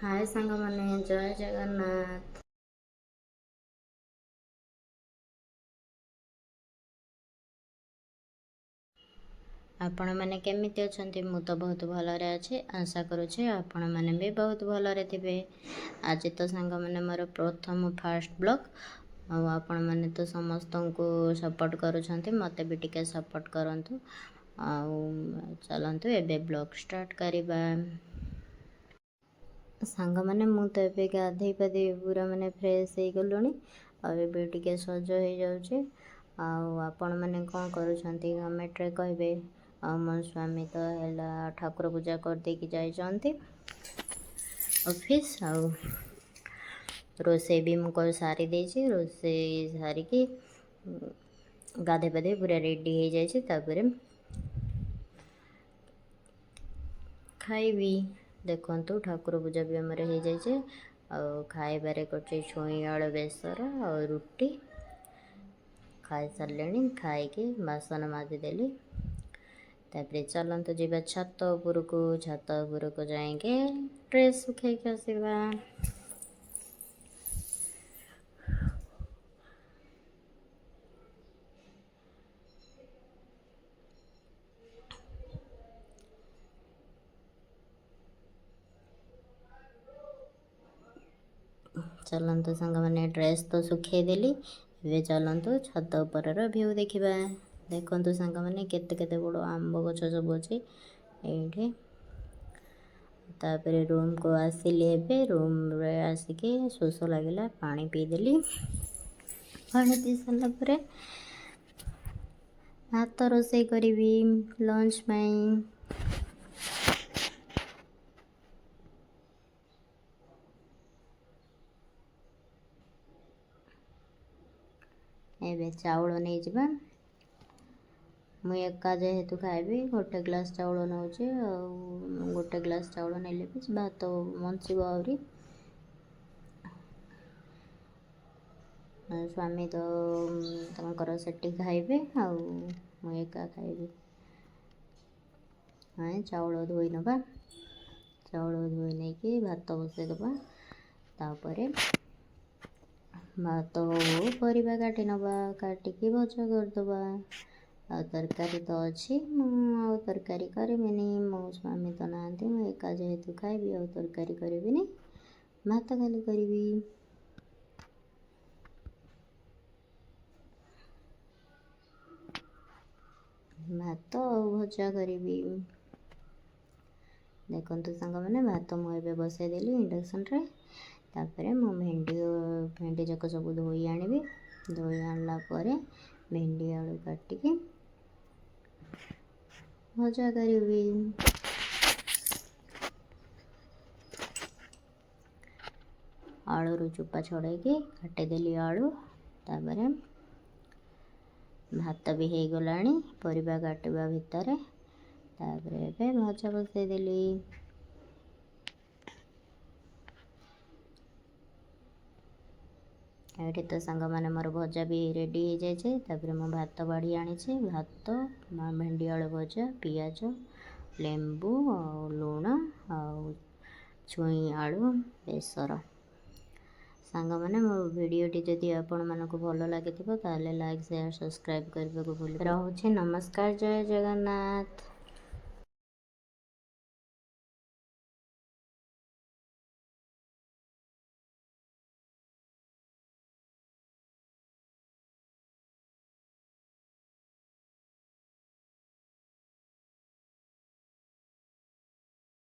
हाय सांग माने जय जगन्नाथ। आपण मैंने केमिति अछंती? मु तो बहुत भलरे अच्छे। आशा करुचे आपण मैंने भी बहुत भलरे थिबे। आज तो सांग मैंने मोर प्रथम फास्ट ब्लॉग आपण मैंने तो समस्त को सपोर्ट करुछंती, मते भी टिके सपोर्ट करंतु। चलंतु एबे ब्लॉग स्टार्ट करिबा। सांग मैंने मु तो ए गाधे पाधे पूरा मैंने फ्रेश हो गलुणी आबे टिके सज हो जाऊे। आपण मैंने कौन करुछंती कमेंट रे कहबे। मो स्वामी तो है ठाकुर पूजा कर देकी जाइछंती ऑफिस। रोसे भी मुझे सारी देछि। रोसे सारिकी गाधे पाधे पूरा रेडी हो जाए खाइबी। देखंतु ठाकुर पूजा भी आमर हो जाए। खाइबारे कर छुई आलू बेसर और रुटी खाई सारे। खाइकी बासन माजिदेली। तापर चलते जीवा छत उपरको। छत उपरको जाएंगे ड्रेस सुखे आसवा। चलते सांग मैंने ड्रेस तो सुखे देली। ए चलतु छत उपर भ्यू देखा। देखु सांग मैंने केते केते बड़ आंब गछ सब अच्छे ये। तापर रूम को आसिली। एबे रूम रे आसिके शोष लगे पानी पीदेली। पानी पी सारा पर भात रोषे करी लंच में। एबे चाउल नहीं जावा। मुई एका जेहेतु खाइबी गोटे ग्लास चाउल नौचे। गोटे ग्लास चाउल नेले भी भात बंचब आहरी। स्वामी तो तंकर सेठी खाइबे मु एका खाइबी। हाँ चाउल धोई नवा। चाउल धोई नहीं कि भात बसई दबा। तापरे भात हो परिबा काटी नवा। काटिकी भजा करदबा। तरकारी तो अच्छी मु तरकारी करबिनी। मो स्वामी तो नांती मु एका जेहेतु खाइबी तरकारी करबिनी। भात खाली करबी। भात भजा करी। देखु सांग मैंने भात मुझे बसई देली इंडक्शन रे। तापर मु भेंडी जाक सब धोई आनी। धोई आणला भेंडी आलू काटिकी भजा करी। आलू चुपा छड़ेकी काटिदेली आलू। तापर भात भी हो गलानी परिबा काटिबा भितर। तापर एबे भजा बसई देली। ये तो सांग मैंने मोर भजा भी रेडी हो जाए। तापर मु भात बाढ़ी आनी। भात भेंडी आलू भजा पियाज लेंबू लुण छुई आलू बेसर। सांग मैंने मो भिडटी जदि आपण मानक भल लगी लाइक शेयर सब्सक्राइब करने को भूल। रहुछि। नमस्कार। जय जगन्नाथ।